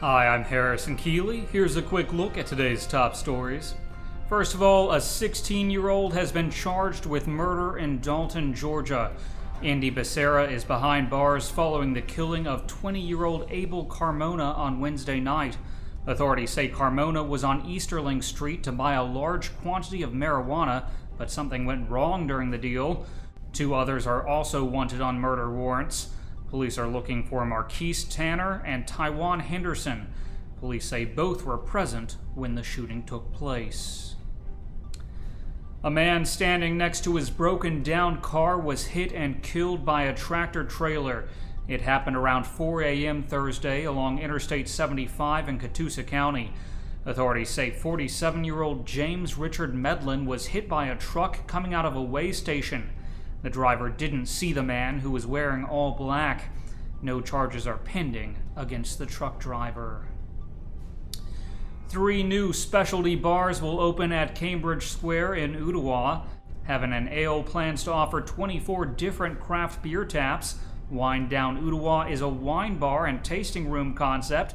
Hi, I'm Harrison Keeley. Here's a quick look at today's top stories. First of all, a 16-year-old has been charged with murder in Dalton, Georgia. Endy Becerra is behind bars following the killing of 20-year-old Abel Carmona on Wednesday night. Authorities say Carmona was on Easterling Street to buy a large quantity of marijuana, but something went wrong during the deal. Two others are also wanted on murder warrants. Police are looking for Marquis and Tywon Henderson. Police say both were present when the shooting took place. A man standing next to his broken-down car was hit and killed by a tractor-trailer. It happened around 4 a.m. Thursday along Interstate 75 in Catoosa County. Authorities say 47-year-old James Richard Medlen was hit by a truck coming out of a way station. The driver didn't see the man, who was wearing all black. No charges are pending against the truck driver. 3 new specialty bars will open at Cambridge Square in Ottawa. Heaven and Ale plans to offer 24 different craft beer taps. Wine Down Ottawa is a wine bar and tasting room concept.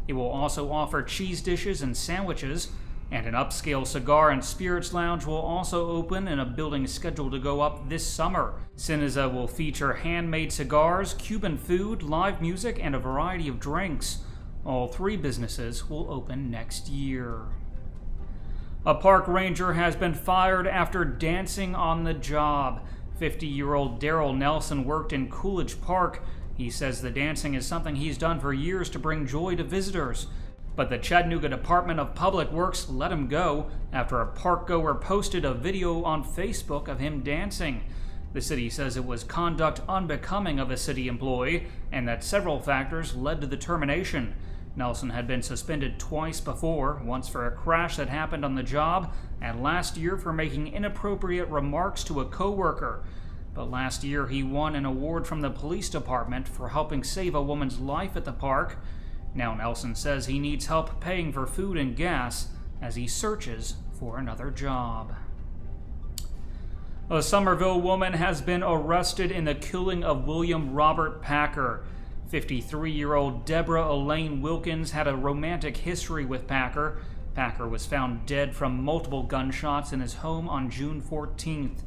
It will also offer cheese dishes and sandwiches. And an upscale cigar and spirits lounge will also open in a building scheduled to go up this summer. Cineza will feature handmade cigars, Cuban food, live music, and a variety of drinks. All 3 businesses will open next year. A park ranger has been fired after dancing on the job. 50-year-old Daryl Nelson worked in Coolidge Park. He says the dancing is something he's done for years to bring joy to visitors. But the Chattanooga Department of Public Works let him go after a park-goer posted a video on Facebook of him dancing. The city says it was conduct unbecoming of a city employee and that several factors led to the termination. Nelson had been suspended twice before, once for a crash that happened on the job, and last year for making inappropriate remarks to a coworker. But last year he won an award from the police department for helping save a woman's life at the park. Now Nelson says he needs help paying for food and gas as he searches for another job. A Somerville woman has been arrested in the killing of William Robert Packer. 53-year-old Deborah Elaine Wilkins had a romantic history with Packer. Packer was found dead from multiple gunshots in his home on June 14th.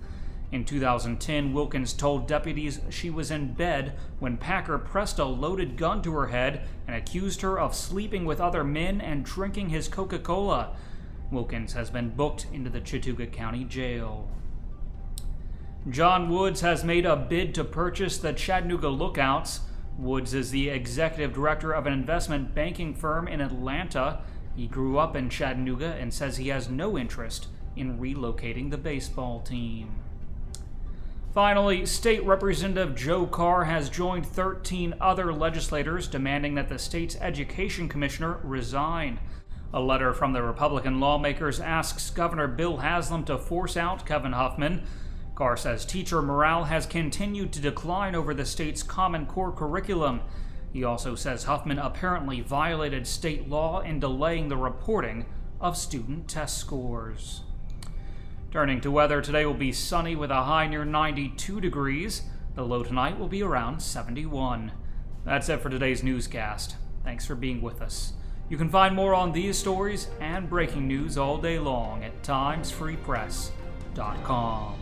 In 2010, Wilkins told deputies she was in bed when Packer pressed a loaded gun to her head and accused her of sleeping with other men and drinking his Coca-Cola. Wilkins has been booked into the Chattanooga County Jail. John Woods has made a bid to purchase the Chattanooga Lookouts. Woods is the executive director of an investment banking firm in Atlanta. He grew up in Chattanooga and says he has no interest in relocating the baseball team. Finally, State Representative Joe Carr has joined 13 other legislators demanding that the state's education commissioner resign. A letter from the Republican lawmakers asks Governor Bill Haslam to force out Kevin Huffman. Carr says teacher morale has continued to decline over the state's Common Core curriculum. He also says Huffman apparently violated state law in delaying the reporting of student test scores. Turning to weather, today will be sunny with a high near 92 degrees. The low tonight will be around 71. That's it for today's newscast. Thanks for being with us. You can find more on these stories and breaking news all day long at timesfreepress.com.